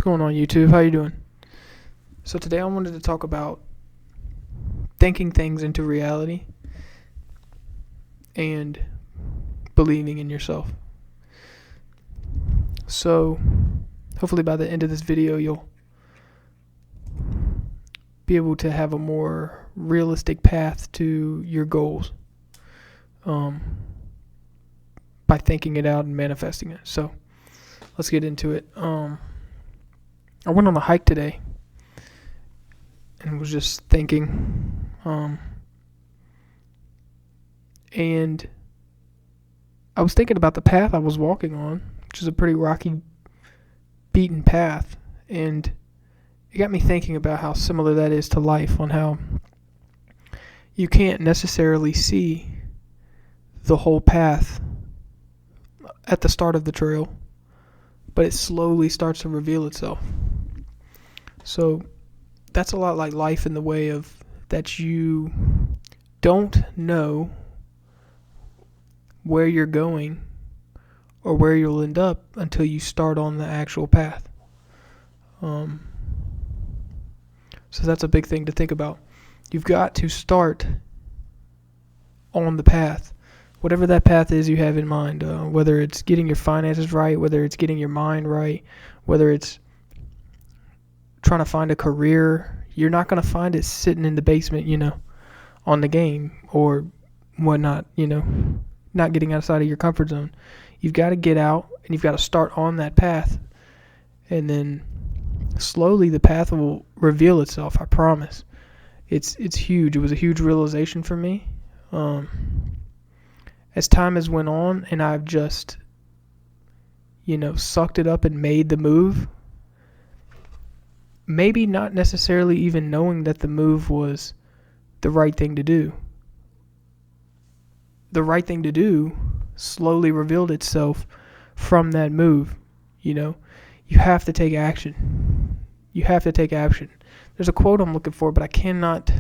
going on, YouTube? How you doing? So today I wanted to talk about thinking things into reality and believing in yourself. So hopefully by the end of this video you'll be able to have a more realistic path to your goals by thinking it out and manifesting it. So let's get into it. I went on a hike today and was just thinking, and I was thinking about the path I was walking on, which is a pretty rocky, beaten path, and it got me thinking about how similar that is to life, on how you can't necessarily see the whole path at the start of the trail, but it slowly starts to reveal itself. So that's a lot like life in the way of that you don't know where you're going or where you'll end up until you start on the actual path. So that's a big thing to think about. You've got to start on the path, whatever that path is you have in mind, whether it's getting your finances right, whether it's getting your mind right, whether it's trying to find a career. You're not going to find it sitting in the basement, on the game or whatnot, not getting outside of your comfort zone. You've got to get out and you've got to start on that path, and then slowly the path will reveal itself. I promise. It's huge. It was a huge realization for me. As time has went on and I've just, sucked it up and made the move, maybe not necessarily even knowing that the move was the right thing to do. The right thing to do slowly revealed itself from that move. You have to take action. You have to take action. There's a quote I'm looking for, but I cannot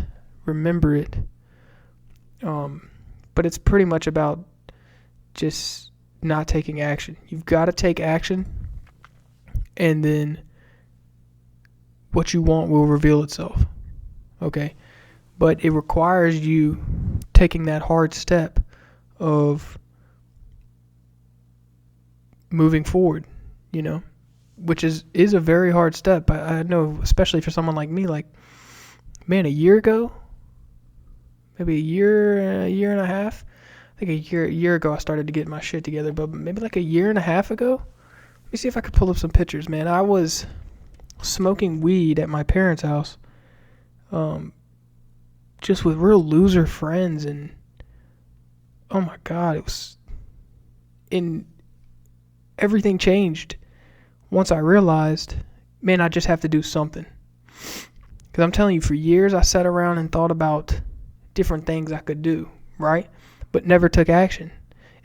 remember it. But it's pretty much about just not taking action. You've got to take action, and then what you want will reveal itself. Okay? But it requires you taking that hard step of moving forward, which is a very hard step. I know, especially for someone like me, a year ago, maybe a year and a half, I think a year ago I started to get my shit together, but maybe like a year and a half ago, let me see if I could pull up some pictures, man. I was smoking weed at my parents' house, just with real loser friends, and oh my God, everything changed once I realized, man, I just have to do something. Because I'm telling you, for years I sat around and thought about different things I could do, right? But never took action.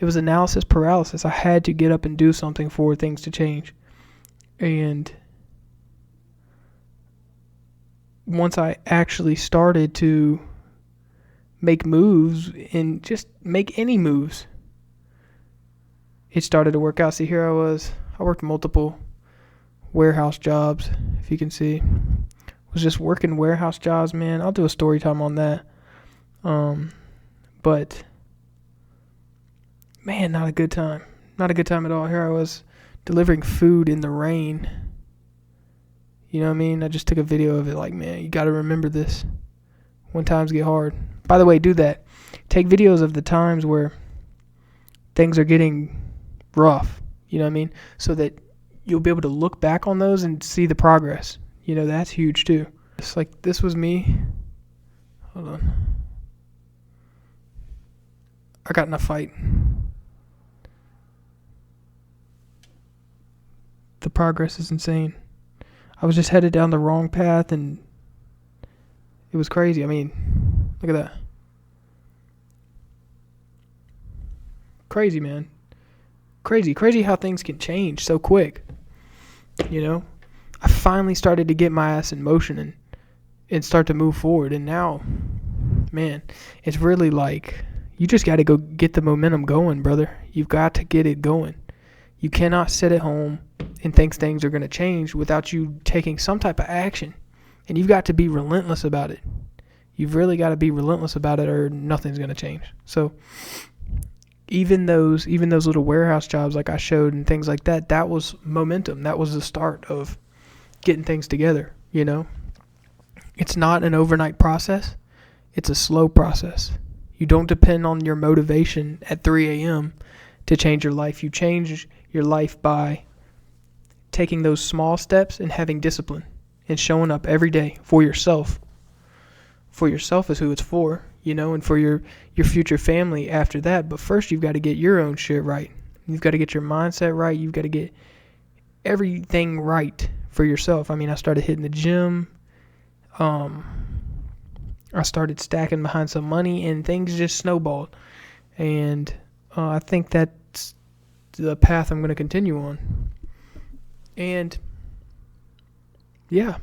It was analysis paralysis. I had to get up and do something for things to change. And once I actually started to make moves, and just make any moves, it started to work out. See, here I worked multiple warehouse jobs, if you can see. Was just working warehouse jobs, man. I'll do a story time on that. But man, not a good time. Not a good time at all. Here I was delivering food in the rain. You know what I mean? I just took a video of it, man, you got to remember this when times get hard. By the way, do that. Take videos of the times where things are getting rough, you know what I mean? So that you'll be able to look back on those and see the progress. That's huge too. It's like, this was me. Hold on. I got in a fight. The progress is insane. I was just headed down the wrong path, and it was crazy. I mean, look at that. Crazy, man. Crazy how things can change so quick. I finally started to get my ass in motion and start to move forward. And now, man, it's really like, you just got to go get the momentum going, brother. You've got to get it going. You cannot sit at home and think things are going to change without you taking some type of action. And you've got to be relentless about it. You've really got to be relentless about it, or nothing's going to change. So even those little warehouse jobs like I showed and things like that, that was momentum. That was the start of getting things together, you know. It's not an overnight process. It's a slow process. You don't depend on your motivation at 3 a.m. to change your life. You change your life by taking those small steps and having discipline and showing up every day for yourself. For yourself is who it's for, you know, and for your future family after that. But first, you've got to get your own shit right. You've got to get your mindset right. You've got to get everything right for yourself. I mean, I started hitting the gym. I started stacking behind some money, and things just snowballed. And I think that's the path I'm going to continue on. And yeah,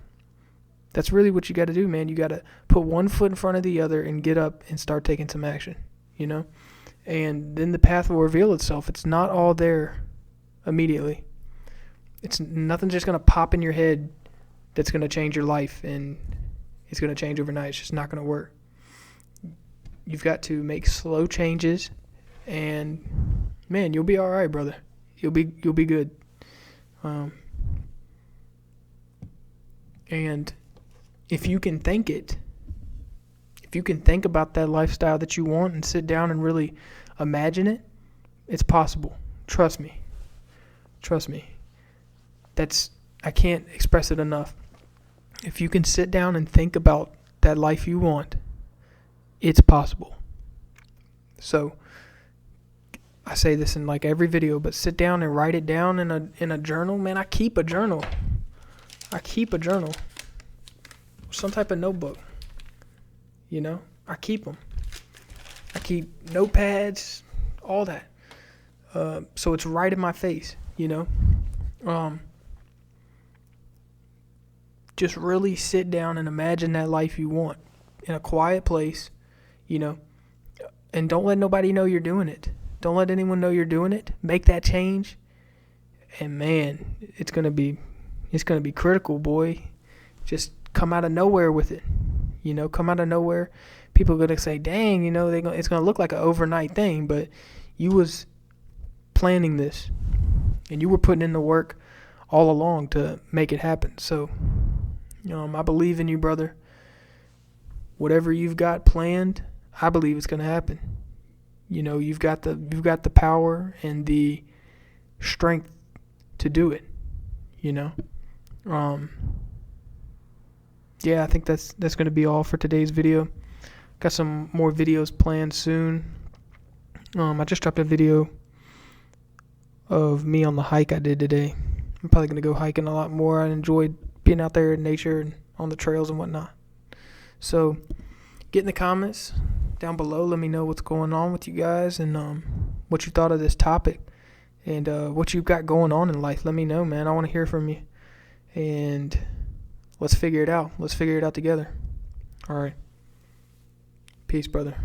that's really what you got to do, man. You got to put one foot in front of the other and get up and start taking some action, you know? And then the path will reveal itself. It's not all there immediately. It's nothing just going to pop in your head that's going to change your life and it's going to change overnight. It's just not going to work. You've got to make slow changes, and man, you'll be all right, brother. You'll be good. And if you can think it, if you can think about that lifestyle that you want and sit down and really imagine it, it's possible. Trust me. I can't express it enough. If you can sit down and think about that life you want, it's possible. So I say this in like every video, but sit down and write it down in a journal. Man, I keep a journal. Some type of notebook. You know, I keep them. I keep notepads, all that. So it's right in my face, you know. Just really sit down and imagine that life you want in a quiet place, you know, and don't let nobody know you're doing it. Don't let anyone know you're doing it. Make that change, and man, it's gonna be critical, boy. Just come out of nowhere with it, you know. Come out of nowhere. People are gonna say, "Dang, you know, it's gonna look like an overnight thing," but you was planning this, and you were putting in the work all along to make it happen. So, I believe in you, brother. Whatever you've got planned, I believe it's gonna happen. You know, you've got the power and the strength to do it. You know, yeah, I think that's gonna be all for today's video. Got some more videos planned soon. I just dropped a video of me on the hike I did today. I'm probably gonna go hiking a lot more. I enjoyed being out there in nature and on the trails and whatnot. So get in the comments down below. Let me know what's going on with you guys and what you thought of this topic and what you've got going on in life. Let me know, man. I want to hear from you. And let's figure it out. Let's figure it out together. All right. Peace, brother.